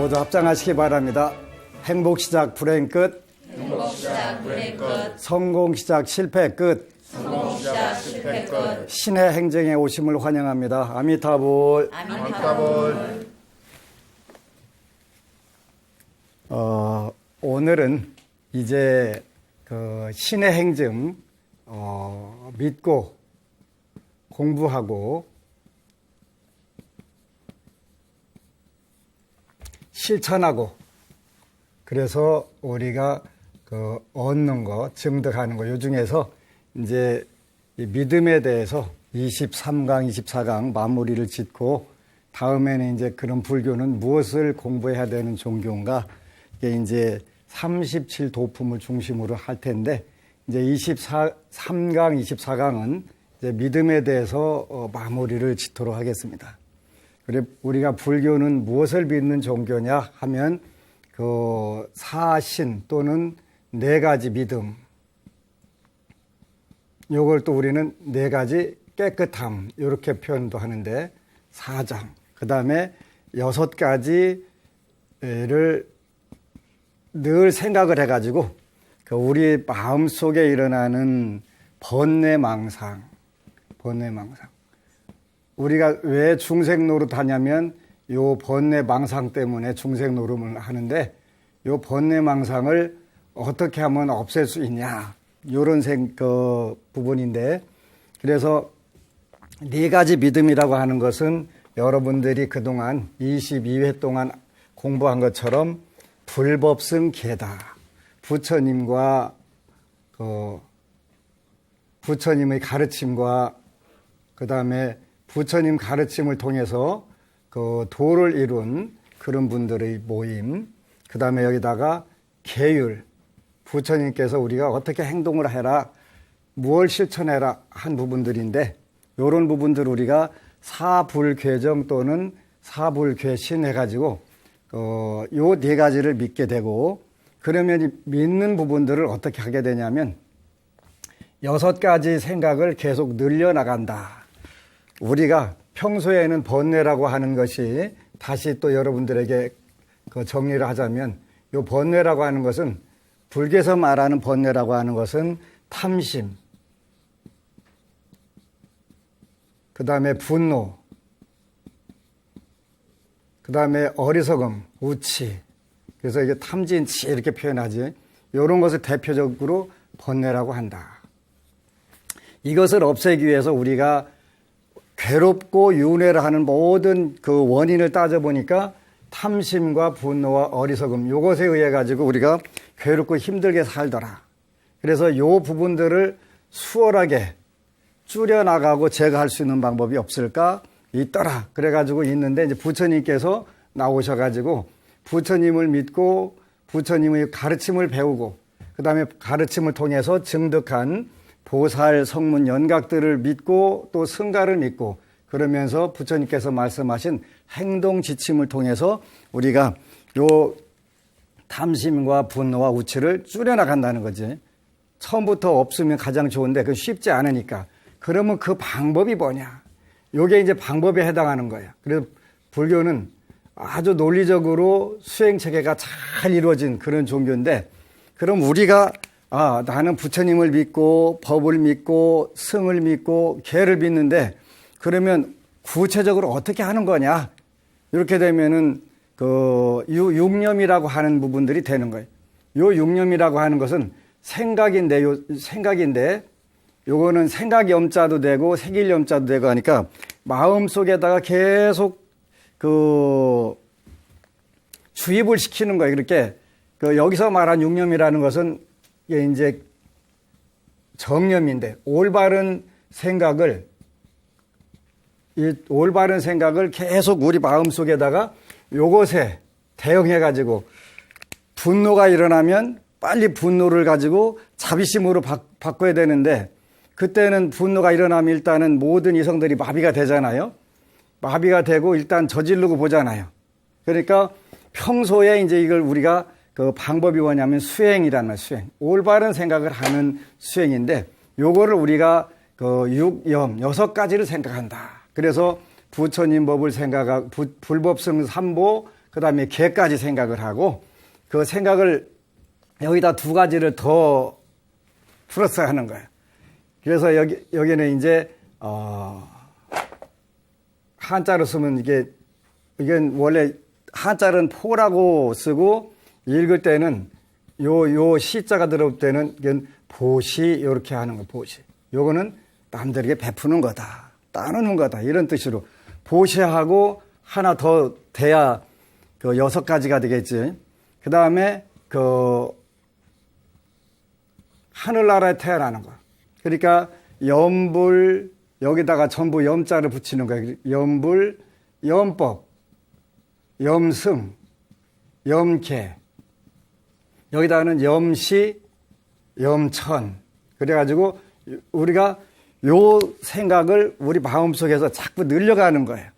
모두 합장하시기 바랍니다. 행복 시작 불행 끝. 행복 시작 불행 끝. 성공 시작 실패 끝. 성공 시작 실패 끝. 신의 행정에 오심을 환영합니다. 아미타불. 아미타불. 오늘은 이제 그 신의 행정 믿고 공부하고 실천하고 그래서 우리가 그 얻는 거, 증득하는 거, 요 중에서 이제 이 믿음에 대해서 23강, 24강 마무리를 짓고 다음에는 이제 그런 불교는 무엇을 공부해야 되는 종교인가, 이게 이제 37도품을 중심으로 할 텐데, 이제 23강, 24강은 이제 믿음에 대해서 마무리를 짓도록 하겠습니다. 그래, 우리가 불교는 무엇을 믿는 종교냐 하면 그 사신 또는 네 가지 믿음, 요걸 또 우리는 네 가지 깨끗함 이렇게 표현도 하는데, 사장, 그 다음에 6가지를 늘 생각을 해가지고 그 우리 마음속에 일어나는 번뇌망상, 우리가 왜 중생 노릇하냐면 요 번뇌망상 때문에 중생 노름을 하는데, 요 번뇌망상을 어떻게 하면 없앨 수 있냐, 요런 부분인데, 그래서 네 가지 믿음이라고 하는 것은 여러분들이 그동안 22회 동안 공부한 것처럼 불법승 계다, 부처님과 부처님의 가르침과 그 다음에 부처님 가르침을 통해서 그 도를 이룬 그런 분들의 모임, 그 다음에 여기다가 계율, 부처님께서 우리가 어떻게 행동을 해라, 무엇을 실천해라 한 부분들인데, 이런 부분들 우리가 사불괴정 또는 사불괴신 해가지고 요 네 가지를 믿게 되고, 그러면 믿는 부분들을 어떻게 하게 되냐면 6가지 생각을 계속 늘려나간다. 우리가 평소에는 번뇌라고 하는 것이, 다시 또 여러분들에게 그 정리를 하자면, 요 번뇌라고 하는 것은, 불교에서 말하는 번뇌라고 하는 것은 탐심, 그 다음에 분노, 그 다음에 어리석음, 우치. 그래서 이게 탐진치 이렇게 표현하지. 이런 것을 대표적으로 번뇌라고 한다. 이것을 없애기 위해서 우리가 괴롭고 윤회를 하는 모든 그 원인을 따져보니까 탐심과 분노와 어리석음, 요것에 의해 가지고 우리가 괴롭고 힘들게 살더라. 그래서 요 부분들을 수월하게 줄여나가고 제거할 수 있는 방법이 없을까? 있더라. 그래가지고 있는데, 이제 부처님께서 나오셔가지고 부처님을 믿고 부처님의 가르침을 배우고, 그 다음에 가르침을 통해서 증득한 보살, 성문, 연각들을 믿고 또 승가를 믿고, 그러면서 부처님께서 말씀하신 행동 지침을 통해서 우리가 요 탐심과 분노와 우치를 줄여나간다는 거지. 처음부터 없으면 가장 좋은데 그건 쉽지 않으니까. 그러면 그 방법이 뭐냐? 요게 이제 방법에 해당하는 거예요. 그래서 불교는 아주 논리적으로 수행 체계가 잘 이루어진 그런 종교인데, 그럼 우리가 나는 부처님을 믿고 법을 믿고 승을 믿고 계를 믿는데, 그러면 구체적으로 어떻게 하는 거냐? 이렇게 되면은 그 육념이라고 하는 부분들이 되는 거예요. 요 육념이라고 하는 것은 생각인데, 요거는 생각 염자도 되고 색일 염자도 되고 하니까 마음속에다가 계속 그 주입을 시키는 거예요. 그렇게 여기서 말한 육념이라는 것은 이게 이제 정념인데, 올바른 생각을 계속 우리 마음속에다가 요것에 대응해 가지고, 분노가 일어나면 빨리 분노를 가지고 자비심으로 바꿔야 되는데, 그때는 분노가 일어나면 일단은 모든 이성들이 마비가 되잖아요. 마비가 되고 일단 저지르고 보잖아요. 그러니까 평소에 이제 이걸 우리가 그 방법이 뭐냐면 수행이라는 말, 수행. 올바른 생각을 하는 수행인데, 요거를 우리가 그 육염 6가지를 생각한다. 그래서 부처님 법을 생각하고, 불법승 삼보, 그 다음에 개까지 생각을 하고 그 생각을 여기다 두 가지를 더 플러스 하는 거예요. 그래서 여기는 이제, 한자로 쓰면 이건 원래 한자는 포라고 쓰고 읽을 때는 요 시자가 들어올 때는 이건 보시 이렇게 하는 거 보시. 요거는 남들에게 베푸는 거다. 따르는 거다. 이런 뜻으로 보시하고 하나 더 돼야 그 6가지가 되겠지. 그 다음에 하늘나라에 태어나는 거. 그러니까 염불 여기다가 전부 염자를 붙이는 거예요. 염불, 염법, 염승, 염계. 여기다가는 염시, 염천. 그래가지고 우리가 요 생각을 우리 마음속에서 자꾸 늘려가는 거예요.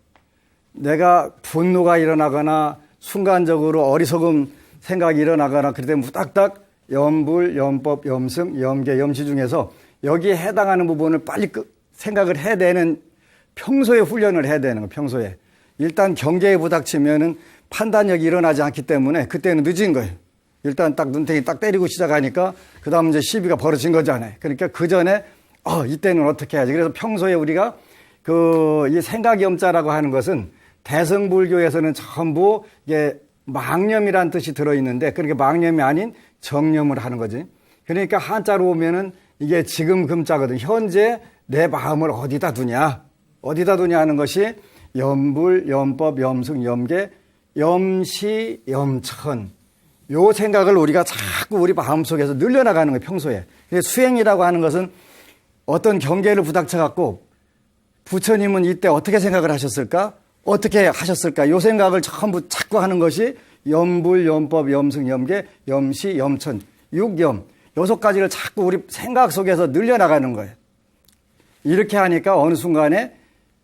내가 분노가 일어나거나 순간적으로 어리석은 생각이 일어나거나 그럴 때 무닥닥 염불, 염법, 염승, 염계, 염시 중에서 여기에 해당하는 부분을 빨리 생각을 해야 되는 평소에 훈련을 해야 되는 거예요. 평소에. 일단 경계에 부닥치면은 판단력이 일어나지 않기 때문에 그때는 늦은 거예요. 일단 딱 눈탱이 딱 때리고 시작하니까 그 다음 이제 시비가 벌어진 거잖아요. 그러니까 그 전에 이때는 어떻게 해야지. 그래서 평소에 우리가 이 생각염자라고 하는 것은 대승불교에서는 전부 이게 망념이라는 뜻이 들어있는데 그렇게 망념이 아닌 정념을 하는 거지. 그러니까 한자로 오면은 이게 지금 금자거든. 현재 내 마음을 어디다 두냐. 어디다 두냐 하는 것이 염불, 염법, 염승, 염계, 염시, 염천. 요 생각을 우리가 자꾸 우리 마음속에서 늘려나가는 거예요. 평소에. 수행이라고 하는 것은 어떤 경계를 부닥쳐갖고 부처님은 이때 어떻게 생각을 하셨을까? 어떻게 하셨을까? 요 생각을 전부 자꾸 하는 것이 염불, 염법, 염승, 염계, 염시, 염천, 육염. 6가지를 자꾸 우리 생각 속에서 늘려나가는 거예요. 이렇게 하니까 어느 순간에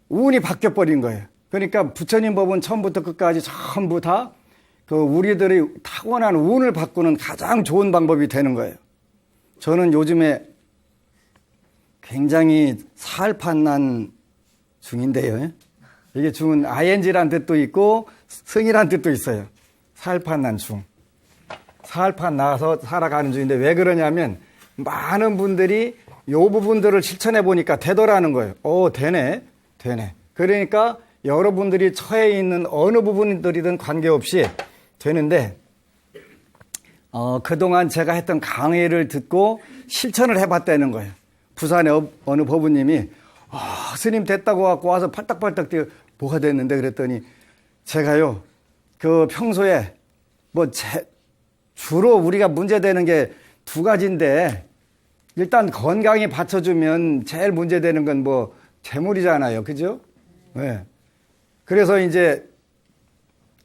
운이 바뀌어버린 거예요. 그러니까 부처님 법은 처음부터 끝까지 전부 다 우리들이 타고난 운을 바꾸는 가장 좋은 방법이 되는 거예요. 저는 요즘에 굉장히 살판난 중인데요. 이게 중은 ing란 뜻도 있고 승이란 뜻도 있어요. 살판난 중. 살판 나서 살아가는 중인데 왜 그러냐면 많은 분들이 요 부분들을 실천해 보니까 되더라는 거예요. 되네. 그러니까 여러분들이 처해 있는 어느 부분들이든 관계없이 되는데 그동안 제가 했던 강의를 듣고 실천을 해봤다는 거예요. 부산의 어느 법우님이 스님 됐다고 갖고 와서 팔딱팔딱 뛰어 뭐가 됐는데 그랬더니 제가요 평소에 주로 우리가 문제되는 게 2가지인데 일단 건강이 받쳐주면 제일 문제되는 건 재물이잖아요. 그죠? 네. 그래서 이제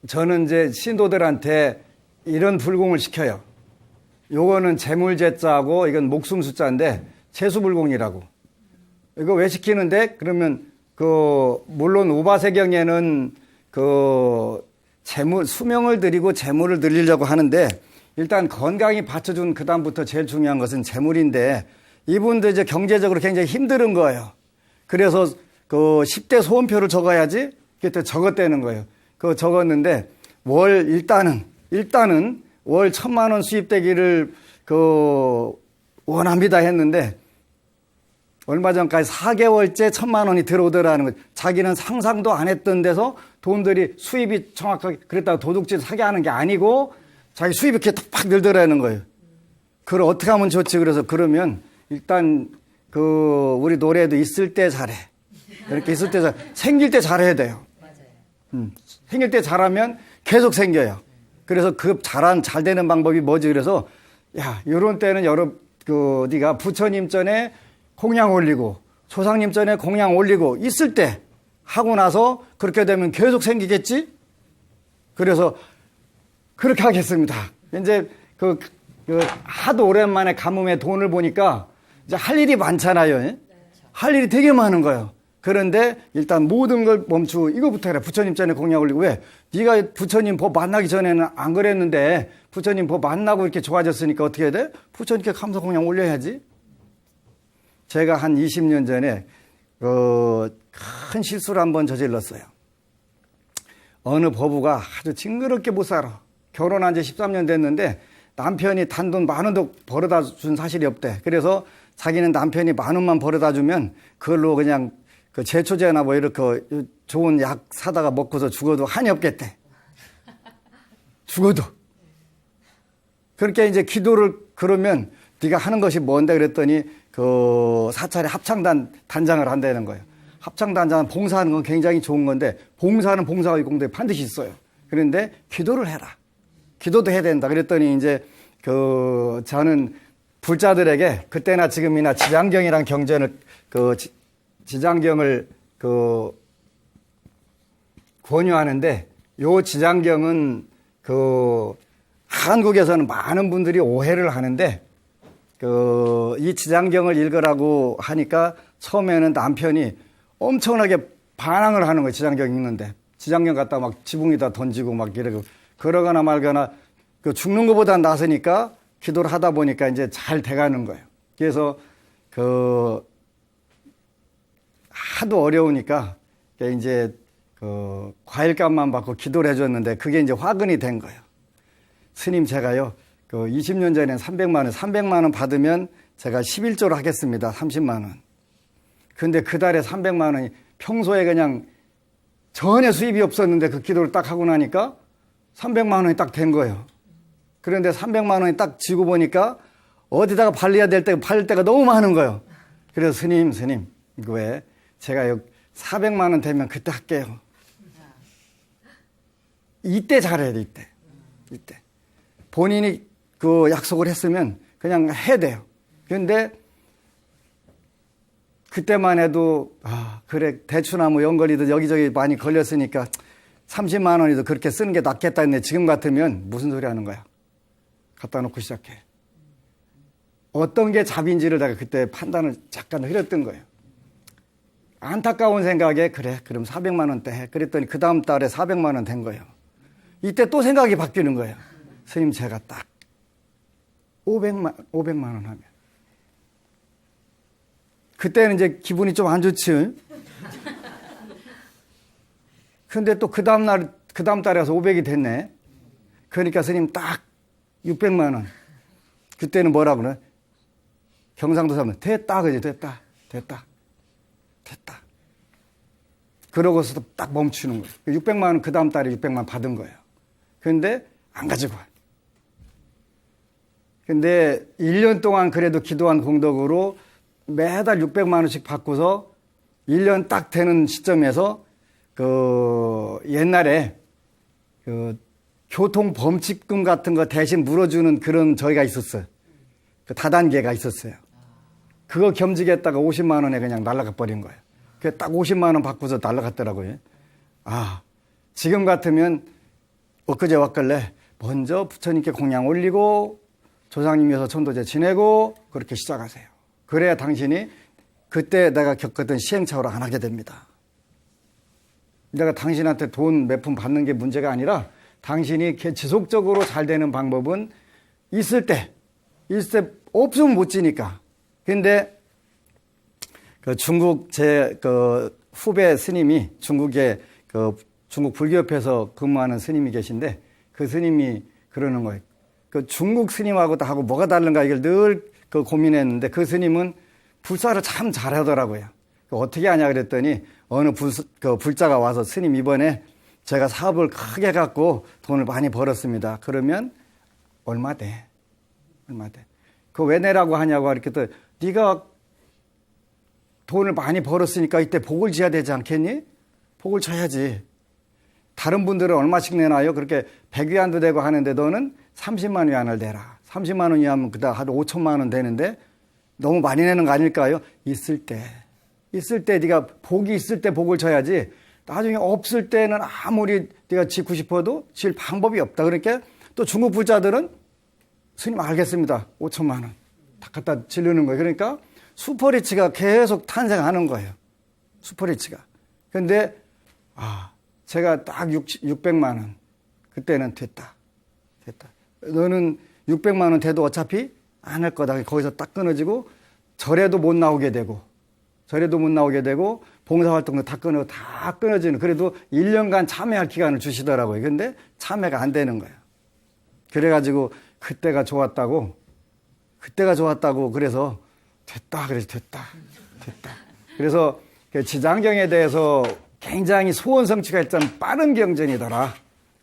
저는 이제 신도들한테 이런 불공을 시켜요. 요거는 재물제자고 이건 목숨 숫자인데 재수불공이라고. 이거 왜 시키는데? 그러면 물론 우바세경에는 수명을 드리고 재물을 드리려고 하는데 일단 건강이 받쳐준 그다음부터 제일 중요한 것은 재물인데 이분도 이제 경제적으로 굉장히 힘든 거예요. 그래서 10대 소원표를 적어야지 그때 적었다는 거예요. 적었는데 일단은 월 1,000만 원 수입되기를 원합니다 했는데 얼마 전까지 4개월째 1,000만 원이 들어오더라는 거예요. 자기는 상상도 안 했던 데서 돈들이 수입이 정확하게 그랬다고 도둑질 사게 하는 게 아니고 자기 수입이 이렇게 팍 늘더라는 거예요. 그걸 어떻게 하면 좋지? 그래서 그러면 일단 우리 노래도 있을 때 잘해. 이렇게 있을 때 생길 때 잘해야 돼요. 맞아요. 생길 때 잘하면 계속 생겨요. 그래서 잘 되는 방법이 뭐지? 그래서 이런 때는 네가 부처님 전에 공양 올리고 조상님 전에 공양 올리고 있을 때 하고 나서 그렇게 되면 계속 생기겠지? 그래서 그렇게 하겠습니다. 이제 하도 오랜만에 가뭄에 돈을 보니까 이제 할 일이 많잖아요. 할 일이 되게 많은 거예요. 그런데 일단 모든 걸 멈추고 이거부터 해라. 부처님 전에 공양 올리고 왜? 네가 부처님 법 만나기 전에는 안 그랬는데 부처님 법 만나고 이렇게 좋아졌으니까 어떻게 해야 돼? 부처님께 감사 공양 올려야지. 제가 한 20년 전에 큰 실수를 한번 저질렀어요. 어느 부부가 아주 징그럽게 못 살아. 결혼한 지 13년 됐는데 남편이 단돈 10,000원도 벌어다 준 사실이 없대. 그래서 자기는 남편이 10,000원만 벌어다 주면 그걸로 그냥 그 제초제나 뭐 이렇게 좋은 약 사다가 먹고서 죽어도 한이 없겠대. 죽어도. 그렇게 이제 기도를 그러면 네가 하는 것이 뭔데 그랬더니 그 사찰에 합창단 단장을 한다는 거예요. 합창단장은 봉사하는 건 굉장히 좋은 건데 봉사는 봉사의 공덕이 반드시 있어요. 그런데 기도를 해라. 기도도 해야 된다. 그랬더니 이제 그 저는 불자들에게 그때나 지금이나 지장경이랑 경전을 지장경을 권유하는데 요 지장경은 한국에서는 많은 분들이 오해를 하는데 이 지장경을 읽으라고 하니까 처음에는 남편이 엄청나게 반항을 하는 거예요. 지장경 읽는데 지장경 갖다 막 지붕에다 던지고 막 이러고 그러거나 말거나 죽는 것보다 나으니까 기도를 하다 보니까 이제 잘 돼가는 거예요. 그래서 하도 어려우니까 이제 과일값만 받고 기도를 해줬는데 그게 이제 화근이 된 거예요. 스님 제가요 20년 전엔 300만 원 받으면 제가 11조를 하겠습니다. 30만 원. 근데 그 달에 300만 원이 평소에 그냥 전혀 수입이 없었는데 그 기도를 딱 하고 나니까 300만 원이 딱 된 거예요. 그런데 300만 원이 딱 지고 보니까 어디다가 발릴 때가 너무 많은 거예요. 그래서 스님, 이거 왜? 제가 400만 원 되면 그때 할게요. 이때 잘해야 돼, 이때. 본인이 그 약속을 했으면 그냥 해야 돼요. 그런데 그때만 해도 그래 대추나 뭐 연거리도 여기저기 많이 걸렸으니까 30만 원이도 그렇게 쓰는 게 낫겠다 했는데 지금 같으면 무슨 소리 하는 거야. 갖다 놓고 시작해. 어떤 게 잡인지를 내가 그때 판단을 잠깐 흐렸던 거예요. 안타까운 생각에 그래 그럼 400만 원대 해. 그랬더니 그 다음 달에 400만 원 된 거예요. 이때 또 생각이 바뀌는 거예요. 스님 제가 딱 500만 원 하면 그때는 이제 기분이 좀 안 좋지. 근데 또 그 다음 달에 와서 500이 됐네. 그러니까 스님 딱 600만 원. 그때는 뭐라 그래? 경상도 사람은 됐다 그지? 됐다. 그러고서도 딱 멈추는 거예요. 600만 원 그 다음 달에 600만 원 받은 거예요. 그런데 안 가지고 와요. 근데 1년 동안 그래도 기도한 공덕으로 매달 600만 원씩 받고서 1년 딱 되는 시점에서 옛날에 교통범칙금 같은 거 대신 물어주는 그런 저희가 있었어요. 다단계가 있었어요. 그거 겸직했다가 50만 원에 그냥 날아가 버린 거예요. 그게 딱 50만 원 받고서 날아갔더라고요. 지금 같으면 엊그제 왔길래 먼저 부처님께 공양 올리고 조상님께서 천도제 지내고 그렇게 시작하세요. 그래야 당신이 그때 내가 겪었던 시행착오를 안 하게 됩니다. 내가 당신한테 돈 몇 푼 받는 게 문제가 아니라 당신이 지속적으로 잘 되는 방법은 있을 때 없으면 못 지니까. 근데 중국 제 후배 스님이 중국의 중국 불교협회에서 근무하는 스님이 계신데 그 스님이 그러는 거예요. 중국 스님하고 하고 뭐가 다른가 이걸 늘 고민했는데 그 스님은 불사를 참 잘하더라고요. 어떻게 하냐 그랬더니 어느 불자가 와서 스님 이번에 제가 사업을 크게 갖고 돈을 많이 벌었습니다. 그러면 얼마 돼? 그거 왜 내라고 하냐고 하니까 네가 돈을 많이 벌었으니까 이때 복을 지어야 되지 않겠니? 복을 쳐야지. 다른 분들은 얼마씩 내나요? 그렇게 100위안도 되고 하는데 너는 30만 위안을 내라. 30만 원 이하면 그다 한 5천만 원 되는데 너무 많이 내는 거 아닐까요? 있을 때 네가 복이 있을 때 복을 쳐야지. 나중에 없을 때는 아무리 네가 짓고 싶어도 질 방법이 없다. 그러니까 또 중국 불자들은 스님 알겠습니다. 5천만 원 다 갖다 지르는 거예요. 그러니까 슈퍼리치가 계속 탄생하는 거예요. 슈퍼리치가. 근데 제가 딱 600만 원 그때는 됐다. 너는 600만 원 돼도 어차피 안 할 거다. 거기서 딱 끊어지고 절에도 못 나오게 되고 봉사활동도 다 끊어지는, 그래도 1년간 참여할 기간을 주시더라고요. 근데 참여가 안 되는 거예요. 그래가지고 그때가 좋았다고 그래서 됐다. 그래서 그 지장경에 대해서 굉장히 소원 성취가 일단 빠른 경전이더라.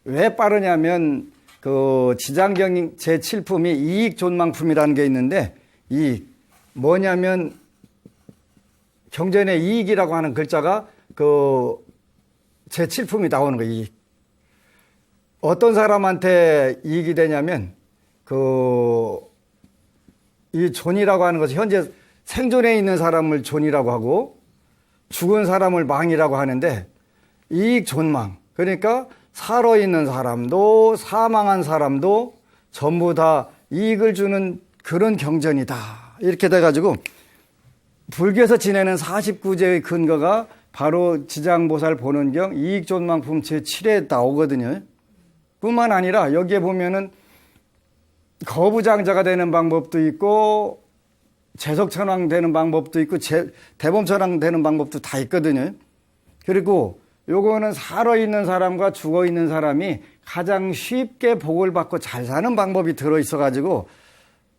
왜 빠르냐면 그 지장경 제7품이 이익존망품이라는 게 있는데, 이익 뭐냐면 경전의 이익이라고 하는 글자가 그 제7품이 나오는 거예요. 이익. 어떤 사람한테 이익이 되냐면 이 존이라고 하는 것은 현재 생존해 있는 사람을 존이라고 하고 죽은 사람을 망이라고 하는데, 이익 존망, 그러니까 살아있는 사람도 사망한 사람도 전부 다 이익을 주는 그런 경전이다. 이렇게 돼가지고 불교에서 지내는 49제의 근거가 바로 지장보살 본원경 이익존망품 제7에 나오거든요. 뿐만 아니라 여기에 보면은 거부장자가 되는 방법도 있고 재석천왕 되는 방법도 있고 대범천왕 되는 방법도 다 있거든요. 그리고 요거는 살아있는 사람과 죽어있는 사람이 가장 쉽게 복을 받고 잘 사는 방법이 들어있어가지고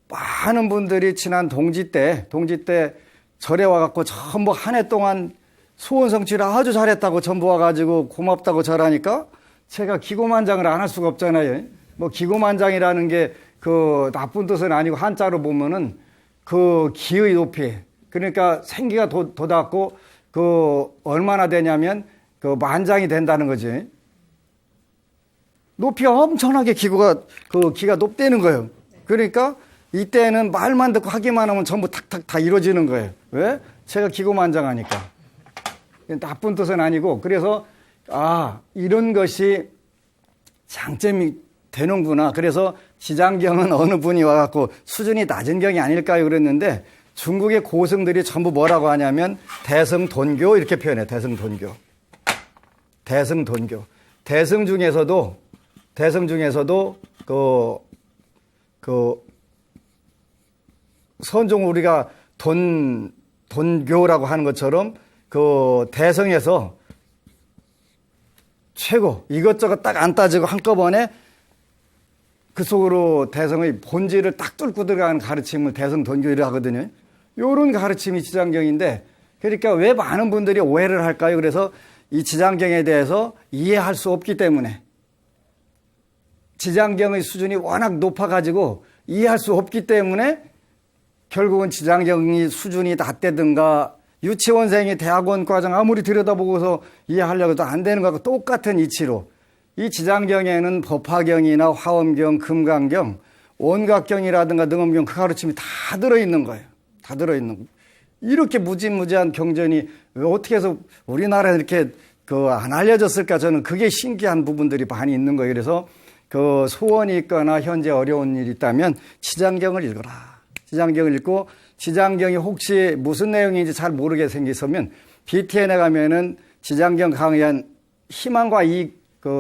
많은 분들이 지난 동지 때 절에 와갖고 전부 한 해 동안 소원 성취를 아주 잘했다고 전부 와가지고 고맙다고 절하니까 제가 기고만장을 안 할 수가 없잖아요. 뭐 기고만장이라는 게 그 나쁜 뜻은 아니고 한자로 보면은 그 기의 높이, 그러니까 생기가 돋았고 그 얼마나 되냐면 그 만장이 된다는 거지. 높이가 엄청나게 기가 높다는 거예요. 그러니까 이때는 말만 듣고 하기만 하면 전부 탁탁 다 이루어지는 거예요. 왜? 제가 기고만장하니까. 나쁜 뜻은 아니고, 그래서 이런 것이 장점이 되는구나. 그래서 지장경은 어느 분이 와갖고 수준이 낮은 경이 아닐까요? 그랬는데 중국의 고승들이 전부 뭐라고 하냐면 대승돈교 이렇게 표현해요. 대승돈교. 대승 중에서도 선종 우리가 돈교라고 하는 것처럼 그 대성에서 최고 이것저것 딱 안 따지고 한꺼번에 그 속으로 대성의 본질을 딱 뚫고 들어가는 가르침을 대성돈교이라 하거든요. 요런 가르침이 지장경인데, 그러니까 왜 많은 분들이 오해를 할까요? 그래서 이 지장경에 대해서 이해할 수 없기 때문에, 지장경의 수준이 워낙 높아가지고 이해할 수 없기 때문에 결국은 지장경이 수준이 낮다든가 유치원생이 대학원 과정 아무리 들여다보고서 이해하려고 해도 안 되는 것과 똑같은 이치로 이 지장경에는 법화경이나 화엄경, 금강경, 온각경이라든가 능엄경 그 가르침이 다 들어있는 거예요. 다 들어있는 거예요. 이렇게 무지무지한 경전이 왜 어떻게 해서 우리나라에 이렇게 안 알려졌을까? 저는 그게 신기한 부분들이 많이 있는 거예요. 그래서 그 소원이 있거나 현재 어려운 일이 있다면 지장경을 읽어라. 지장경을 읽고 지장경이 혹시 무슨 내용인지 잘 모르게 생기서면 BTN에 가면은 지장경 강의한 희망과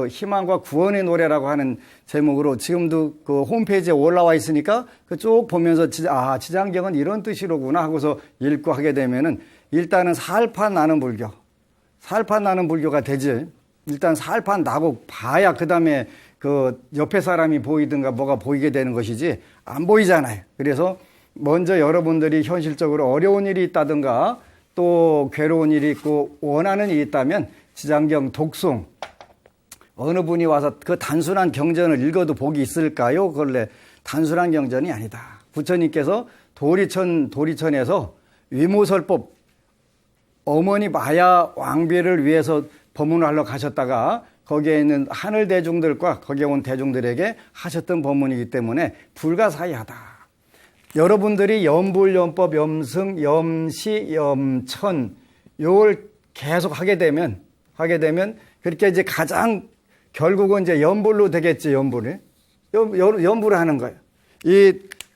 희망과 구원의 노래라고 하는 제목으로 지금도 그 홈페이지에 올라와 있으니까 그쪽 보면서 지장경은 이런 뜻이로구나 하고서 읽고 하게 되면은 일단은 살판 나는 불교가 되지. 일단 살판 나고 봐야 그 다음에 그 옆에 사람이 보이든가 뭐가 보이게 되는 것이지 안 보이잖아요. 그래서 먼저 여러분들이 현실적으로 어려운 일이 있다든가 또 괴로운 일이 있고 원하는 일이 있다면 지장경 독송, 어느 분이 와서 그 단순한 경전을 읽어도 복이 있을까요? 그걸래 단순한 경전이 아니다. 부처님께서 도리천에서 위모설법, 어머니 마야 왕비를 위해서 법문을 하러 가셨다가 거기에 있는 하늘 대중들과 거기에 온 대중들에게 하셨던 법문이기 때문에 불가사의하다. 여러분들이 염불염법, 염승, 염시, 염천 요걸 계속 하게 되면 그렇게 이제 가장 결국은 이제 염불로 되겠지. 염불을 하는 거예요.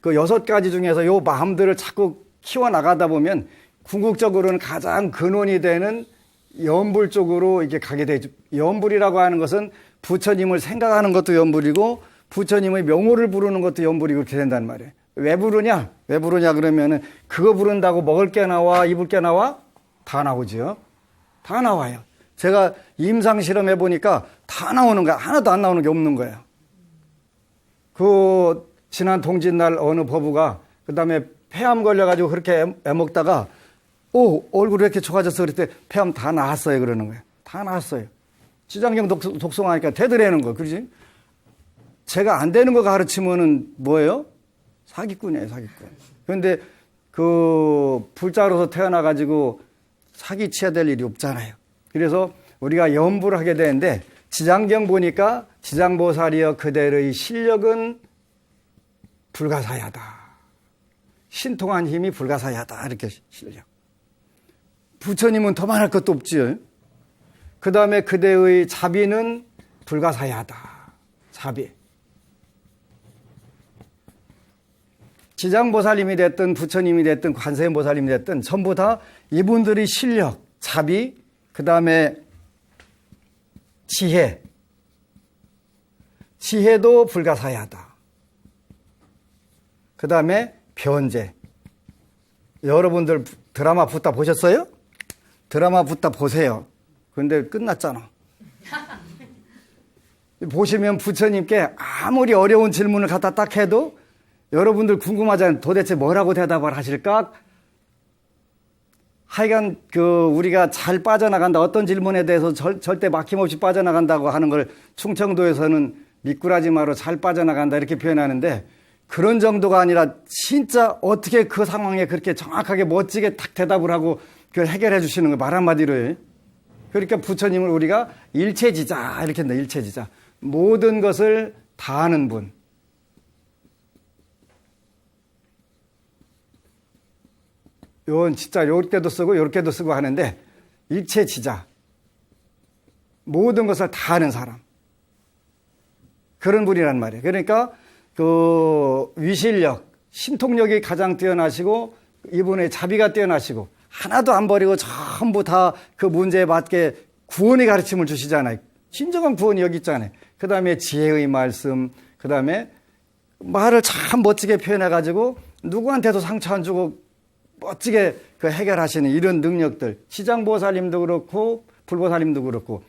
그 6가지 중에서 요 마음들을 자꾸 키워나가다 보면 궁극적으로는 가장 근원이 되는 염불 쪽으로 이렇게 가게 되죠. 염불이라고 하는 것은 부처님을 생각하는 것도 염불이고 부처님의 명호를 부르는 것도 염불이고 그렇게 된단 말이에요. 왜 부르냐 그러면은 그거 부른다고 먹을 게 나와 입을 게 나와? 다 나오죠. 다 나와요. 제가 임상 실험해 보니까 다 나오는 거야. 하나도 안 나오는 게 없는 거예요. 그 지난 동짓날 어느 법우가 그다음에 폐암 걸려가지고 그렇게 애먹다가 얼굴이 이렇게 좋아졌어 그랬더니 폐암 다 나았어요 그러는 거예요. 다 나았어요. 지장경 독성하니까 되더라는 거. 그러지? 제가 안 되는 거 가르치면은 뭐예요? 사기꾼이에요, 사기꾼. 그런데 그 불자로서 태어나가지고 사기쳐야 될 일이 없잖아요. 그래서 우리가 연부를 하게 되는데 지장경 보니까 지장보살이여 그대의 실력은 불가사야다. 신통한 힘이 불가사야다. 이렇게 실력. 부처님은 더 말할 것도 없지요. 그 다음에 그대의 자비는 불가사야다. 자비. 지장보살님이 됐든 부처님이 됐든 관세음보살님이 됐든 전부 다 이분들의 실력, 자비, 그 다음에 지혜. 지혜도 불가사야다. 그 다음에 변제. 여러분들 드라마 붙다 보셨어요? 드라마 붙다 보세요. 그런데 끝났잖아. 보시면 부처님께 아무리 어려운 질문을 갖다 딱 해도 여러분들 궁금하잖아요. 도대체 뭐라고 대답을 하실까? 하여간 우리가 잘 빠져나간다. 어떤 질문에 대해서 절대 막힘없이 빠져나간다고 하는 걸 충청도에서는 미꾸라지마로 잘 빠져나간다 이렇게 표현하는데 그런 정도가 아니라 진짜 어떻게 그 상황에 그렇게 정확하게 멋지게 딱 대답을 하고 그걸 해결해 주시는 거예요. 말 한마디로. 그러니까 부처님을 우리가 일체지자 이렇게 한다. 일체지자. 모든 것을 다 아는 분. 요건 진짜 요렇게도 쓰고 요렇게도 쓰고 하는데 일체지자. 모든 것을 다 아는 사람. 그런 분이란 말이에요. 그러니까 그 위실력, 신통력이 가장 뛰어나시고 이분의 자비가 뛰어나시고 하나도 안 버리고 전부 다 그 문제에 맞게 구원의 가르침을 주시잖아요. 진정한 구원이 여기 있잖아요. 그 다음에 지혜의 말씀, 그 다음에 말을 참 멋지게 표현해가지고 누구한테도 상처 안 주고 멋지게 그 해결하시는 이런 능력들. 시장보살님도 그렇고 불보살님도 그렇고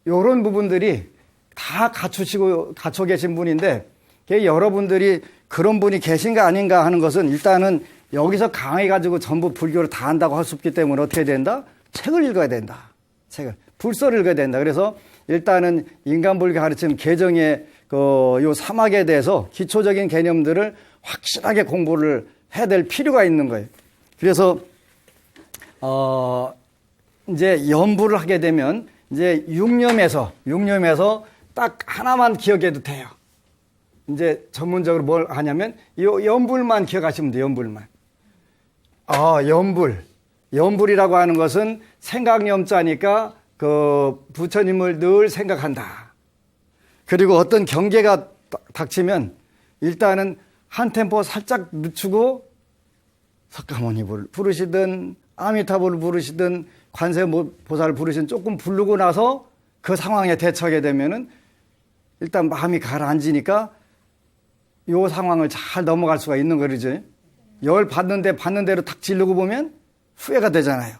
요런 부분들이 다 갖춰 계신 분인데 여러분들이 그런 분이 계신가 아닌가 하는 것은 일단은 여기서 강해가지고 전부 불교를 다 한다고 할 수 없기 때문에 어떻게 된다? 책을 읽어야 된다. 불서를 읽어야 된다. 그래서 일단은 인간불교 가르치는 개정의 요 사막에 대해서 기초적인 개념들을 확실하게 공부를 해야 될 필요가 있는 거예요. 그래서 이제 연부를 하게 되면 이제 육념에서 딱 하나만 기억해도 돼요. 이제 전문적으로 뭘 하냐면 요 연불만 기억하시면 돼요. 연불만. 연불이라고 하는 것은 생각념자니까 그 부처님을 늘 생각한다. 그리고 어떤 경계가 닥치면 일단은 한 템포 살짝 늦추고 석가모니를 부르시든 아미타불을 부르시든 관세음보살을 부르시든 조금 부르고 나서 그 상황에 대처하게 되면은 일단 마음이 가라앉으니까 요 상황을 잘 넘어갈 수가 있는 거죠. 열 받는 대로 탁 지르고 보면 후회가 되잖아요.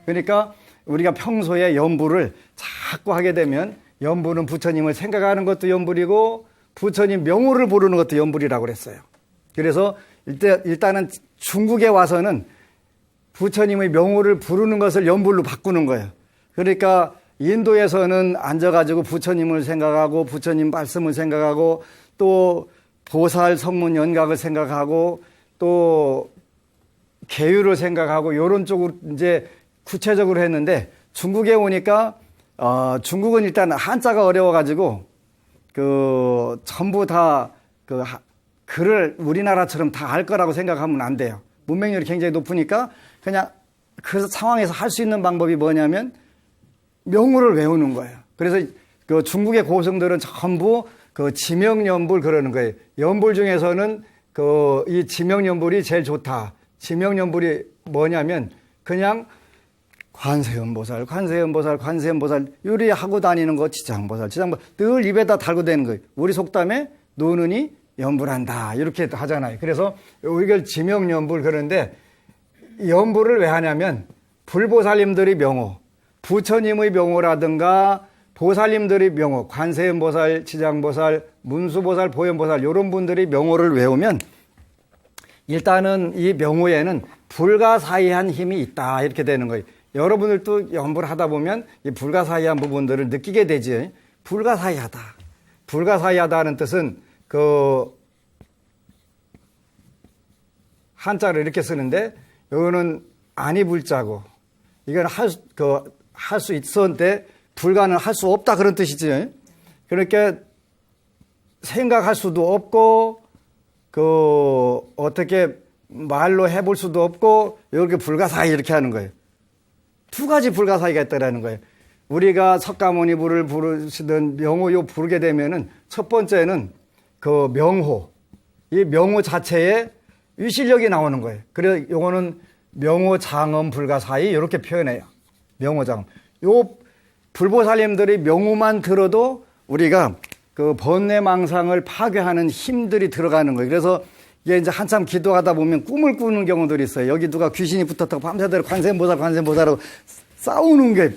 그러니까 우리가 평소에 연불을 자꾸 하게 되면 연불은 부처님을 생각하는 것도 연불이고 부처님 명호를 부르는 것도 연불이라고 그랬어요. 그래서 일단은 중국에 와서는 부처님의 명호를 부르는 것을 연불로 바꾸는 거예요. 그러니까 인도에서는 앉아가지고 부처님을 생각하고 부처님 말씀을 생각하고 또 보살 성문 연각을 생각하고 또 계율을 생각하고 이런 쪽으로 이제 구체적으로 했는데 중국에 오니까 중국은 일단 한자가 어려워가지고 전부 다 글을 우리나라처럼 다 알 거라고 생각하면 안 돼요. 문맹률이 굉장히 높으니까 그냥 그 상황에서 할 수 있는 방법이 뭐냐면 명호를 외우는 거예요. 그래서 그 중국의 고승들은 전부 그 지명연불 그러는 거예요. 연불 중에서는 이 지명연불이 제일 좋다. 지명연불이 뭐냐면 그냥 관세음보살 요리 하고 다니는 거 지장보살 늘 입에다 달고 다니는 거예요. 우리 속담에 노는이 연불한다 이렇게 하잖아요. 그래서 이걸 지명연불 그러는데 연불을 왜 하냐면 불보살님들의 명호, 부처님의 명호라든가 보살님들의 명호, 관세음보살, 지장보살, 문수보살, 보현보살 이런 분들의 명호를 외우면 일단은 이 명호에는 불가사의한 힘이 있다 이렇게 되는 거예요. 여러분들도 연구를 하다 보면 이 불가사의한 부분들을 느끼게 되지. 불가사의하다. 불가사의하다는 뜻은 그 한자를 이렇게 쓰는데 여기는 아니 불자고 이건 할 수 있었는데 불가는 할 수 없다 그런 뜻이지. 그러니까 생각할 수도 없고 어떻게 말로 해볼 수도 없고 이렇게 불가사의 이렇게 하는 거예요. 두 가지 불가사의가 있다라는 거예요. 우리가 석가모니 불을 부르시던 명호요 부르게 되면은 첫 번째는 그 명호, 이 명호 자체에 위실력이 나오는 거예요. 그래서 요거는 명호장엄 불가사의 이렇게 표현해요. 명호장엄. 요 불보살님들의 명호만 들어도 우리가 그 번뇌망상을 파괴하는 힘들이 들어가는 거예요. 그래서 이게 이제 한참 기도하다 보면 꿈을 꾸는 경우들이 있어요. 여기 누가 귀신이 붙었다고 밤새도록 관세음보살하고 싸우는 게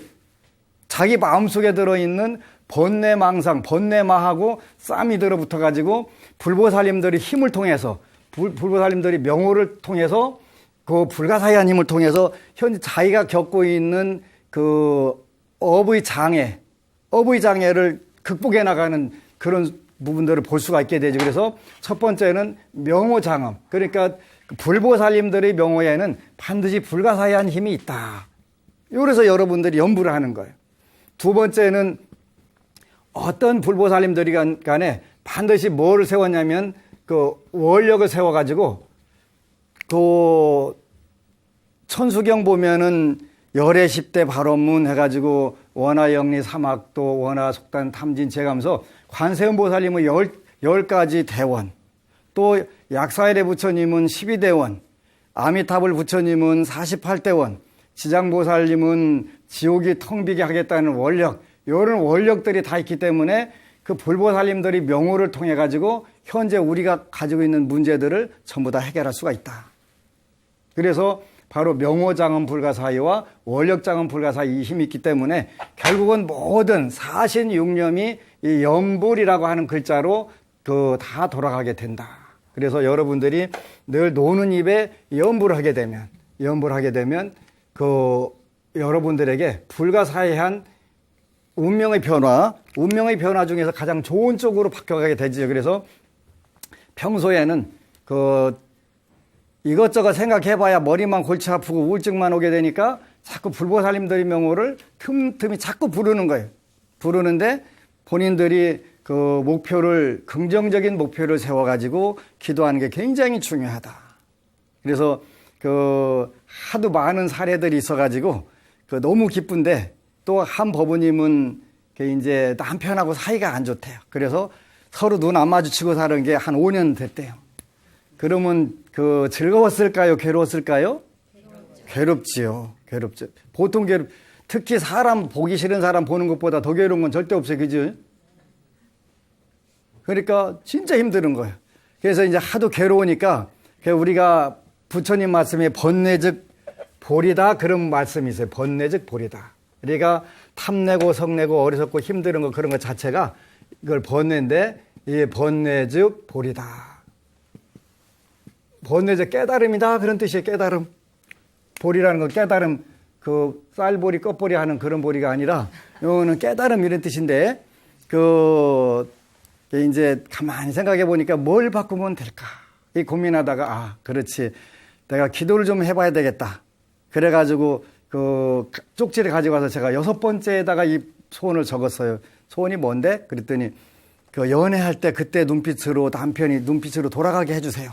자기 마음속에 들어있는 번뇌망상, 번뇌마하고 쌈이 들어붙어가지고 불보살님들의 힘을 통해서 불보살님들이 명호를 통해서 그 불가사의한 힘을 통해서 현재 자기가 겪고 있는 그 업의 장애를 극복해 나가는 그런 부분들을 볼 수가 있게 되죠. 그래서 첫 번째는 명호장엄. 그러니까 불보살님들의 명호에는 반드시 불가사의한 힘이 있다. 그래서 여러분들이 연구를 하는 거예요. 두 번째는 어떤 불보살님들이 간에 반드시 뭐를 세웠냐면 그 원력을 세워가지고 그 천수경 보면은 열애 10대 발원문 해가지고 원하영리 사막도 원하속단 탐진 제감서 관세음보살님은 10가지 대원, 또 약사일의 부처님은 12대원, 아미타불 부처님은 48대원, 지장보살님은 지옥이 텅 비게 하겠다는 원력, 이런 원력들이 다 있기 때문에 그 불보살님들이 명호를 통해 가지고 현재 우리가 가지고 있는 문제들을 전부 다 해결할 수가 있다. 그래서 바로 명호장엄 불가사의와 원력장엄 불가사의 이 힘이 있기 때문에 결국은 모든 사신육념이 이 염불이라고 하는 글자로 다 돌아가게 된다. 그래서 여러분들이 늘 노는 입에 염불하게 되면 여러분들에게 불가사의한 운명의 변화 중에서 가장 좋은 쪽으로 바뀌어가게 되죠. 그래서 평소에는 이것저것 생각해봐야 머리만 골치 아프고 우울증만 오게 되니까 자꾸 불보살님들의 명호를 틈틈이 자꾸 부르는 거예요. 부르는데 본인들이 긍정적인 목표를 세워가지고 기도하는 게 굉장히 중요하다. 그래서 하도 많은 사례들이 있어가지고 너무 기쁜데 또 한 법우님은 이제 남편하고 사이가 안 좋대요. 그래서 서로 눈 안 마주치고 사는 게 한 5년 됐대요. 그러면 즐거웠을까요? 괴로웠을까요? 괴롭지요. 보통 특히 사람 보기 싫은 사람 보는 것보다 더 괴로운 건 절대 없어요. 그죠? 그러니까 진짜 힘든 거예요. 그래서 이제 하도 괴로우니까 우리가 부처님 말씀에 번뇌즉 보리다 그런 말씀이 있어요. 번뇌즉 보리다. 그러니까 탐내고 성내고 어리석고 힘든 거 그런 것 자체가 이걸 번뇌인데 이 번뇌즉 보리다. 번뇌적 깨달음이다 그런 뜻이에요. 깨달음. 보리라는 건 깨달음, 쌀보리 껍보리 하는 그런 보리가 아니라 이거는 깨달음 이런 뜻인데 이제 가만히 생각해 보니까 뭘 바꾸면 될까 이 고민하다가 그렇지 내가 기도를 좀 해봐야 되겠다. 그래가지고 쪽지를 가지고 와서 제가 6번째에다가 이 소원을 적었어요. 소원이 뭔데? 그랬더니 연애할 때 그때 남편이 눈빛으로 돌아가게 해주세요.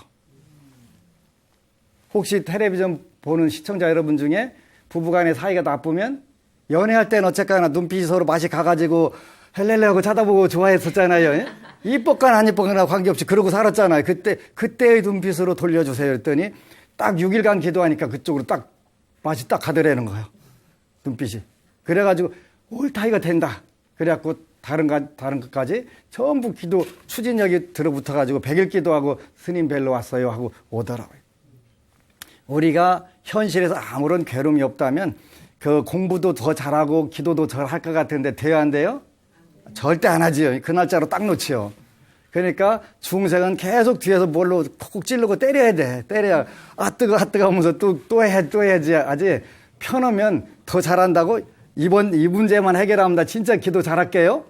혹시 텔레비전 보는 시청자 여러분 중에 부부간의 사이가 나쁘면 연애할 때는 어쨌거나 눈빛이 서로 맛이 가가지고 헬렐레 하고 쳐다보고 좋아했었잖아요. 이뻤거나 안 이뻤거나 관계없이 그러고 살았잖아요. 그때의 눈빛으로 돌려주세요. 그랬더니 딱 6일간 기도하니까 그쪽으로 딱 맛이 딱 가더라는 거예요. 눈빛이. 그래가지고 옳다 이거 된다. 그래갖고 다른 것까지 전부 기도 추진력이 들어붙어가지고 100일 기도하고 스님 뵐러 왔어요 하고 오더라고요. 우리가 현실에서 아무런 괴로움이 없다면 그 공부도 더 잘하고 기도도 더 할 것 같은데 돼야 안 돼요? 절대 안 하지요. 그 날짜로 딱 놓지요. 그러니까 중생은 계속 뒤에서 뭘로 콕콕 찌르고 때려야 돼. 때려야 아 뜨거 하면서 또 해야지. 아직 펴놓으면 더 잘한다고 이 문제만 해결하면 나 진짜 기도 잘할게요.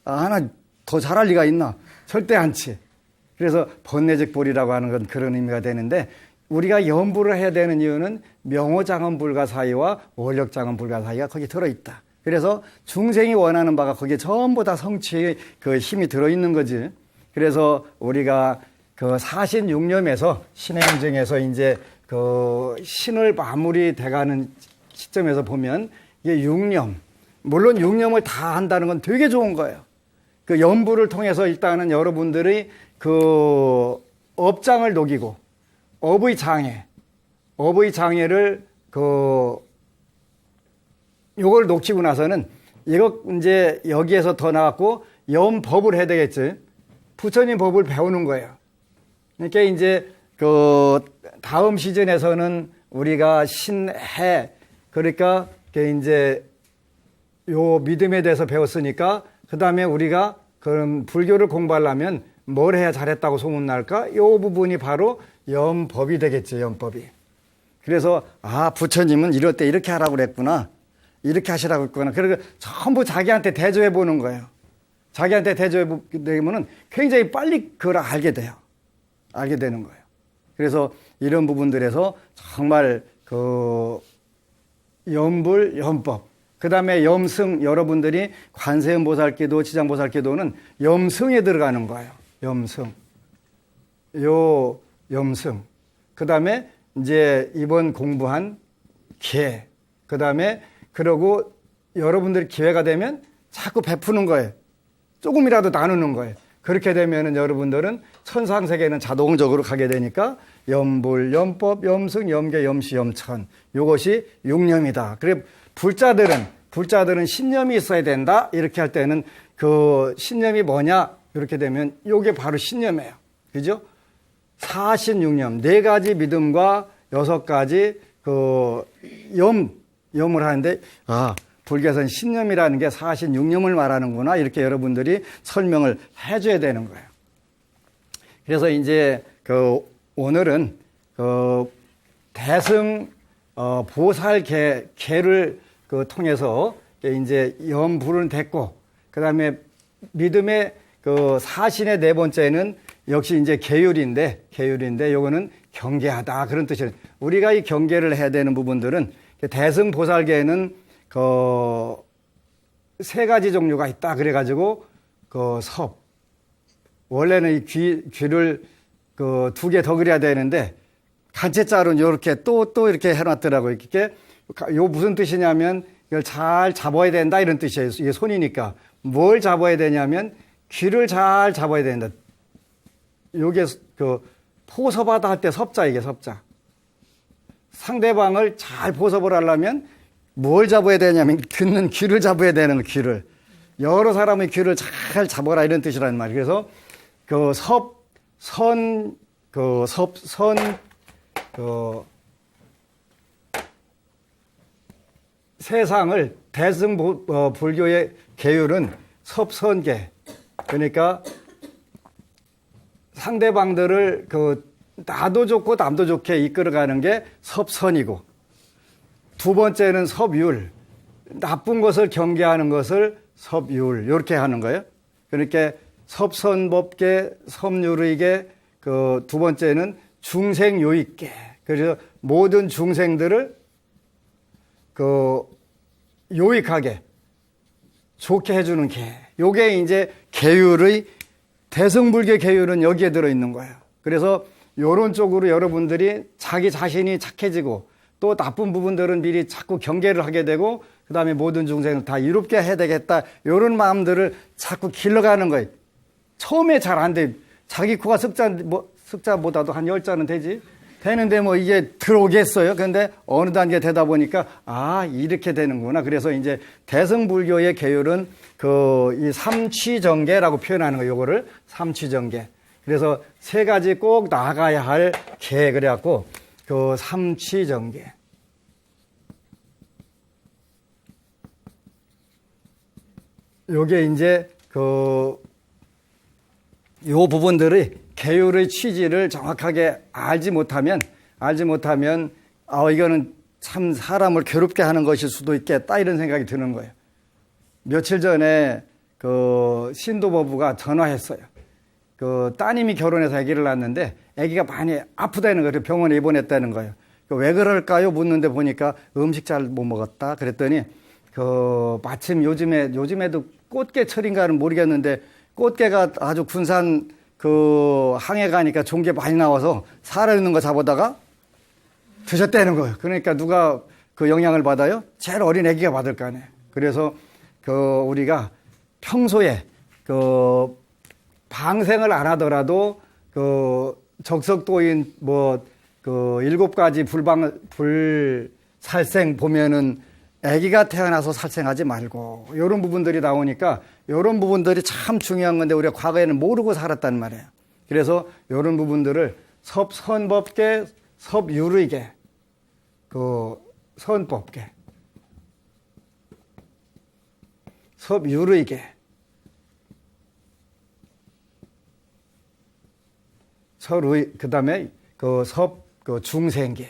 나 더 잘할 리가 있나? 절대 않지. 그래서 번뇌적 불이라고 하는 건 그런 의미가 되는데 우리가 염불을 해야 되는 이유는 명호장엄 불가 사이와 원력장엄 불가 사이가 거기 들어있다. 그래서 중생이 원하는 바가 거기에 전부 다 성취의 그 힘이 들어있는 거지. 그래서 우리가 그 사신육념에서 신의 행정에서 이제 그 신을 마무리 돼가는 시점에서 보면 이게 육념. 물론 육념을 다 한다는 건 되게 좋은 거예요. 그 염불을 통해서 일단은 여러분들이 그 업장을 녹이고 업의 장애를 요걸 녹이고 나서는 이거 이제 여기에서 더 나왔고 염법을 해야 되겠지. 부처님 법을 배우는 거예요. 그러니까 이제 그 다음 시즌에서는 우리가 신해 그러니까 이제 요 믿음에 대해서 배웠으니까 그 다음에 우리가 그럼 불교를 공부하려면 뭘 해야 잘했다고 소문날까? 요 부분이 바로 염법이 되겠죠. 염법이. 그래서 부처님은 이럴 때 이렇게 하라고 그랬구나. 이렇게 하시라고 했구나. 그리고 전부 자기한테 대조해 보는 거예요. 자기한테 대조해 보게 되면은 굉장히 빨리 그걸 알게 돼요. 알게 되는 거예요. 그래서 이런 부분들에서 정말 그 염불, 염법, 그 다음에 염승, 여러분들이 관세음보살기도, 지장보살기도는 염승에 들어가는 거예요. 염승. 염승. 그 다음에 이제 이번 공부한 계. 그 다음에 그러고 여러분들이 기회가 되면 자꾸 베푸는 거예요. 조금이라도 나누는 거예요. 그렇게 되면은 여러분들은 천상세계는 자동적으로 가게 되니까 염불, 염법, 염승, 염계, 염시, 염천. 요것이 육념이다. 그래 불자들은 신념이 있어야 된다. 이렇게 할 때는 그 신념이 뭐냐? 이렇게 되면 요게 바로 신념이에요. 그죠? 사신육념, 4가지 믿음과 6가지 그 염을 하는데 불교에서는 신념이라는 게 사신육념을 말하는구나. 이렇게 여러분들이 설명을 해줘야 되는 거예요. 그래서 이제 오늘은 대승 보살계를 통해서 이제 염불은 됐고, 그 다음에 믿음의 사신의 4번째는 역시 이제 계율인데 요거는 경계하다. 그런 뜻이에요. 우리가 이 경계를 해야 되는 부분들은 대승 보살계는 3가지 종류가 있다. 그래가지고 섭. 원래는 이 귀를 2개 더 그려야 되는데 간체자로는 이렇게 또 이렇게 해놨더라고요. 이렇게 요 무슨 뜻이냐면 이걸 잘 잡아야 된다 이런 뜻이에요. 이게 손이니까 뭘 잡아야 되냐면 귀를 잘 잡아야 된다. 요게 포섭하다 할 때 섭자 이게 섭자. 상대방을 잘 포섭을 하려면 뭘 잡아야 되냐면 듣는 귀를 잡아야 되는 귀를. 여러 사람의 귀를 잘 잡아라 이런 뜻이라는 말이에요. 그래서 세상을 대승 불교의 계율은 섭선계. 그러니까 상대방들을 나도 좋고 남도 좋게 이끌어가는 게 섭선이고, 2번째는 섭율. 나쁜 것을 경계하는 것을 섭율. 이렇게 하는 거예요. 그러니까 섭선법계, 섭율의계, 2번째는 중생요익계. 그래서 모든 중생들을 요익하게 좋게 해주는 계. 요게 이제 계율의 대승불교 계율은 여기에 들어있는 거예요. 그래서 요런 쪽으로 여러분들이 자기 자신이 착해지고 또 나쁜 부분들은 미리 자꾸 경계를 하게 되고 그 다음에 모든 중생을 다 이롭게 해야 되겠다. 요런 마음들을 자꾸 길러가는 거예요. 처음에 잘 안 돼. 자기 코가 습자보다도 한 10자는 되지. 되는데 이게 들어오겠어요. 그런데 어느 단계 되다 보니까 이렇게 되는구나. 그래서 이제 대승불교의 계율은 이 삼취정계라고 표현하는 거예요. 요거를 삼취정계. 그래서 3가지 꼭 나가야 할 계. 그래갖고 그 삼취정계. 요게 이제 요 부분들의 계율의 취지를 정확하게 알지 못하면, 이거는 참 사람을 괴롭게 하는 것일 수도 있겠다, 이런 생각이 드는 거예요. 며칠 전에 그 신도부부가 전화했어요. 그 따님이 결혼해서 아기를 낳았는데 아기가 많이 아프다는 거예요. 병원에 입원했다는 거예요. 왜 그럴까요? 묻는데 보니까 음식 잘 못 먹었다. 그랬더니 마침 요즘에도 꽃게철인가는 모르겠는데 꽃게가 아주 군산 항해 가니까 좋은 게 많이 나와서 살아있는 거 잡아다가 드셨다는 거예요. 그러니까 누가 그 영향을 받아요? 제일 어린 아기가 받을 거 아니에요. 그래서 우리가 평소에 방생을 안 하더라도 적석도인 7가지 불살생 보면은 아기가 태어나서 살생하지 말고, 이런 부분들이 나오니까 이런 부분들이 참 중요한 건데 우리가 과거에는 모르고 살았단 말이에요. 그래서 이런 부분들을 섭선법계, 섭유의계, 선법계, 섭유의계, 그 다음에 중생계,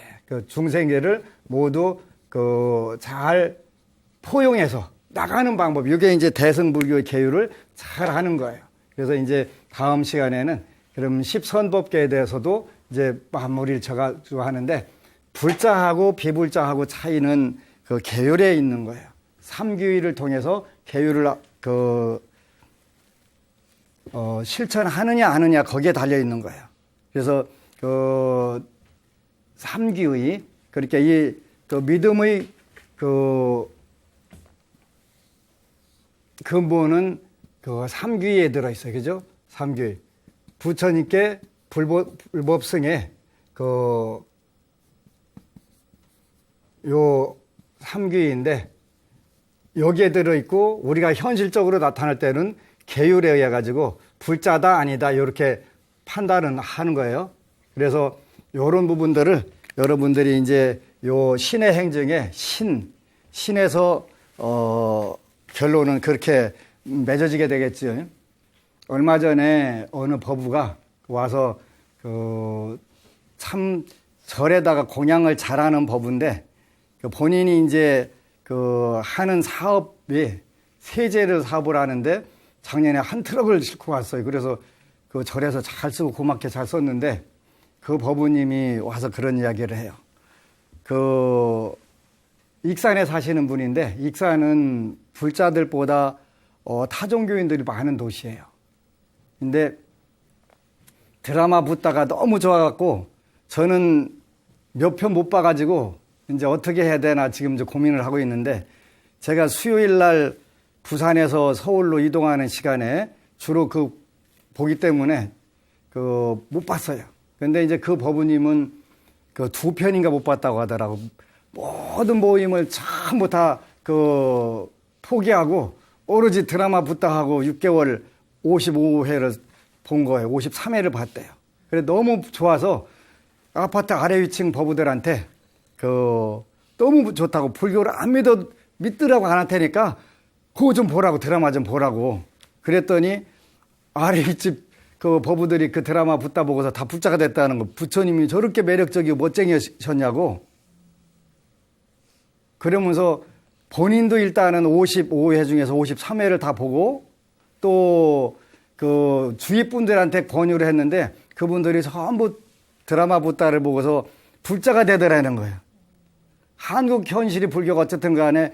중생계를 모두 잘 포용해서 나가는 방법, 이게 이제 대승불교의 계율을 잘 하는 거예요. 그래서 이제 다음 시간에는 그럼 10선법계에 대해서도 이제 마무리를 쳐가지고 하는데, 불자하고 비불자하고 차이는 그 계율에 있는 거예요. 삼규의를 통해서 계율을 실천하느냐 안 하느냐 거기에 달려 있는 거예요. 그래서 삼규의, 그러니까 이 믿음의 근본은 삼규의에 들어있어요. 그죠? 삼규의. 부처님께 불법승에 요 삼규의인데, 여기에 들어있고 우리가 현실적으로 나타날 때는 계율에 의해 가지고 불자다 아니다 이렇게 판단은 하는 거예요. 그래서 이런 부분들을 여러분들이 이제 요 신의 행정에 신에서 결론은 그렇게 맺어지게 되겠죠. 얼마 전에 어느 법우가 와서 참 절에다가 공양을 잘하는 법인데, 본인이 이제 하는 사업이 세제를 사업을 하는데 작년에 한 트럭을 싣고 왔어요. 그래서 절에서 잘 쓰고 고맙게 잘 썼는데, 그 법우님이 와서 그런 이야기를 해요. 익산에 사시는 분인데, 익산은 불자들보다 타종교인들이 많은 도시예요. 근데 드라마 붙다가 너무 좋아갖고 저는 몇 편 못 봐가지고 이제 어떻게 해야 되나 지금 이제 고민을 하고 있는데, 제가 수요일 날 부산에서 서울로 이동하는 시간에 주로 보기 때문에 못 봤어요. 근데 이제 그 법우님은 2편인가 못 봤다고 하더라고. 모든 모임을 전부 다 포기하고 오로지 드라마 붙다 하고 6개월 55회를 본 거예요. 53회를 봤대요. 그래 너무 좋아서 아파트 아래 위층 법우들한테 너무 좋다고, 불교를 안 믿더라고 안 할 테니까 그거 좀 보라고, 드라마 좀 보라고. 그랬더니 아래 윗집 법우들이 그 드라마 붙다 보고서 다 불자가 됐다는 거. 부처님이 저렇게 매력적이고 멋쟁이셨냐고. 그러면서 본인도 일단은 55회 중에서 53회를 다 보고, 또 주위 분들한테 권유를 했는데 그분들이 전부 드라마 붙다를 보고서 불자가 되더라는 거예요. 한국 현실이 불교가 어쨌든 간에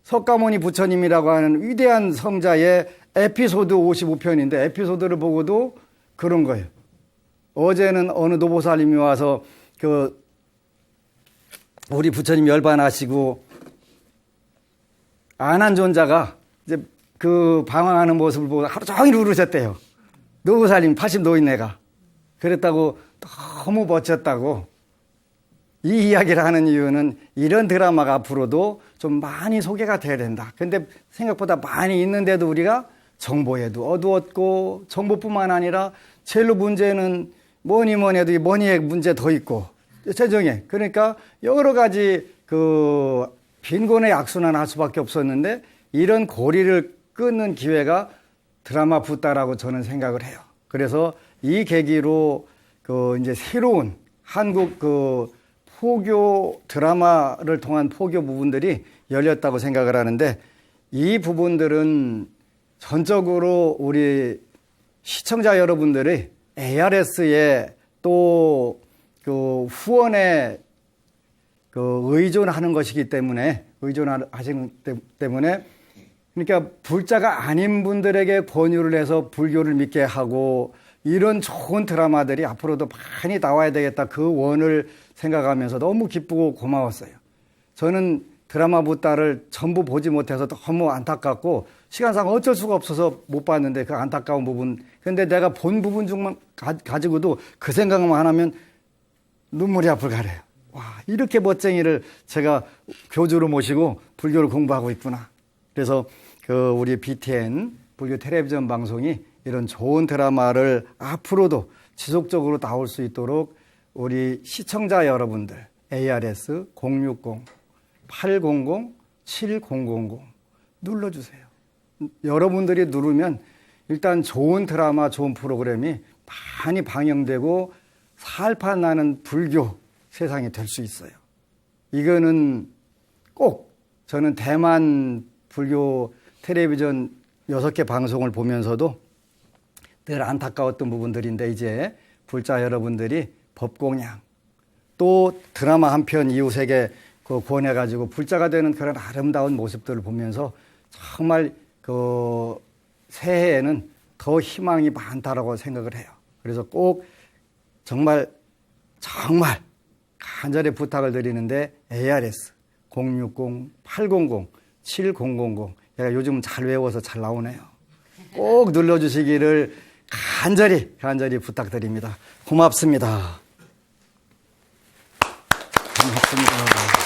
석가모니 부처님이라고 하는 위대한 성자의 에피소드 55편인데 에피소드를 보고도 그런 거예요. 어제는 어느 노보살님이 와서 우리 부처님 열반하시고 안한존자가 이제 방황하는 모습을 보고 하루 종일 울으셨대요. 노보살님 80 노인네가. 그랬다고 너무 멋졌다고. 이 이야기를 하는 이유는 이런 드라마가 앞으로도 좀 많이 소개가 돼야 된다. 근데 생각보다 많이 있는데도 우리가 정보에도 어두웠고, 정보뿐만 아니라 제일로 문제는 뭐니 해도 이 머니의 문제 더 있고, 재정에. 그러니까 여러 가지 그 빈곤의 악순환할 수밖에 없었는데 이런 고리를 끊는 기회가 드라마 붓다라고 저는 생각을 해요. 그래서 이 계기로 그 이제 새로운 한국 그 포교 드라마를 통한 포교 부분들이 열렸다고 생각을 하는데 이 부분들은 전적으로 우리 시청자 여러분들이 ARS에 또 그 후원에 그 의존하는 것이기 때문에 의존하시는 때문에 그러니까 불자가 아닌 분들에게 권유를 해서 불교를 믿게 하고 이런 좋은 드라마들이 앞으로도 많이 나와야 되겠다 그 원을 생각하면서 너무 기쁘고 고마웠어요. 저는 드라마 붓다를 전부 보지 못해서 너무 안타깝고 시간상 어쩔 수가 없어서 못 봤는데 그 안타까운 부분 근데 내가 본 부분 중만 가지고도 그 생각만 하면 눈물이 앞을 가려요. 와, 이렇게 멋쟁이를 제가 교주로 모시고 불교를 공부하고 있구나. 그래서 그 우리 BTN 불교 텔레비전 방송이 이런 좋은 드라마를 앞으로도 지속적으로 나올 수 있도록 우리 시청자 여러분들 ARS 060-800-7000 눌러주세요. 여러분들이 누르면 일단 좋은 드라마, 좋은 프로그램이 많이 방영되고 살판 나는 불교 세상이 될 수 있어요. 이거는 꼭 저는 대만 불교 텔레비전 6개 방송을 보면서도 늘 안타까웠던 부분들인데 이제 불자 여러분들이 법공양 또 드라마 한 편 이웃에게 권해가지고 불자가 되는 그런 아름다운 모습들을 보면서 정말 그 새해에는 더 희망이 많다라고 생각을 해요. 그래서 꼭 정말 간절히 부탁을 드리는데 ARS 060-800-7000 제가 요즘 잘 외워서 잘 나오네요. 꼭 눌러주시기를 간절히 부탁드립니다. 고맙습니다. 고맙습니다.